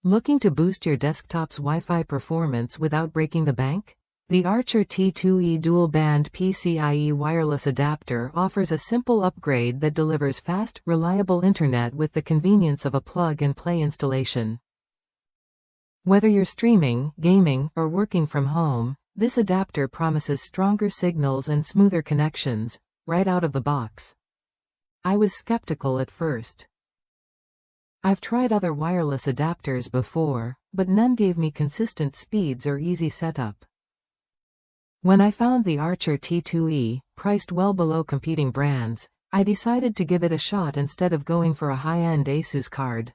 Looking to boost your desktop's Wi-Fi performance without breaking the bank? The Archer T2E dual-band PCIe wireless adapter offers a simple upgrade that delivers fast, reliable internet with the convenience of a plug-and-play installation. Whether you're streaming, gaming, or working from home, this adapter promises stronger signals and smoother connections, right out of the box. I was skeptical at first. I've tried other wireless adapters before, but none gave me consistent speeds or easy setup. When I found the Archer T2E, priced well below competing brands, I decided to give it a shot instead of going for a high-end ASUS card.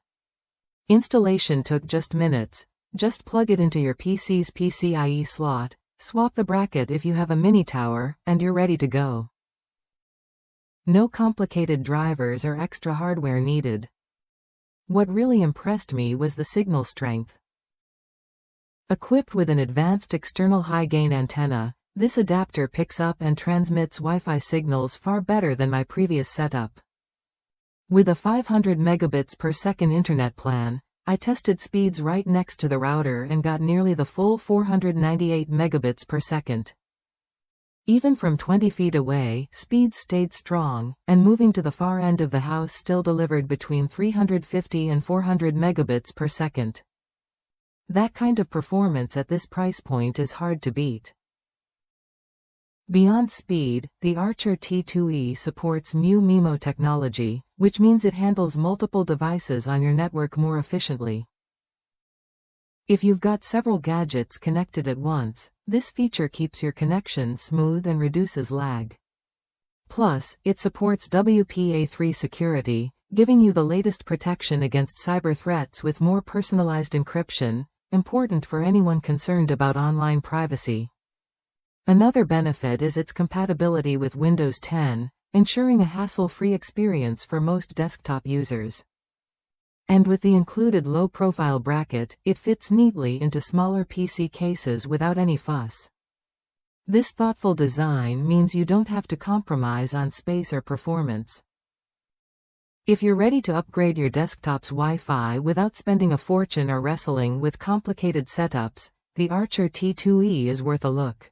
Installation took just minutes. Just plug it into your PC's PCIe slot, swap the bracket if you have a mini tower, and you're ready to go. No complicated drivers or extra hardware needed. What really impressed me was the signal strength. Equipped with an advanced external high-gain antenna, this adapter picks up and transmits Wi-Fi signals far better than my previous setup. With a 500 megabits per second internet plan, I tested speeds right next to the router and got nearly the full 498 megabits per second. Even from 20 feet away, speeds stayed strong, and moving to the far end of the house still delivered between 350 and 400 megabits per second. That kind of performance at this price point is hard to beat. Beyond speed, the Archer T2E supports MU-MIMO technology, which means it handles multiple devices on your network more efficiently. If you've got several gadgets connected at once, this feature keeps your connection smooth and reduces lag. Plus, it supports WPA3 security, giving you the latest protection against cyber threats with more personalized encryption, important for anyone concerned about online privacy. Another benefit is its compatibility with Windows 10, ensuring a hassle-free experience for most desktop users. And with the included low-profile bracket, it fits neatly into smaller PC cases without any fuss. This thoughtful design means you don't have to compromise on space or performance. If you're ready to upgrade your desktop's Wi-Fi without spending a fortune or wrestling with complicated setups, the Archer T2E is worth a look.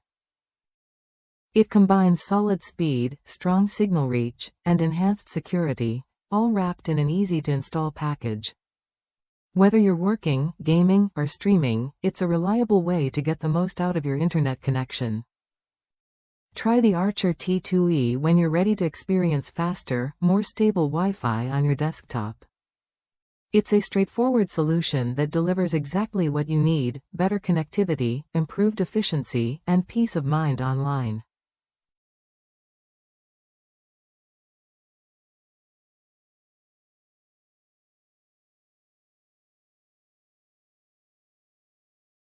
It combines solid speed, strong signal reach, and enhanced security, all wrapped in an easy-to-install package. Whether you're working, gaming, or streaming, it's a reliable way to get the most out of your internet connection. Try the Archer T2E when you're ready to experience faster, more stable Wi-Fi on your desktop. It's a straightforward solution that delivers exactly what you need: better connectivity, improved efficiency, and peace of mind online.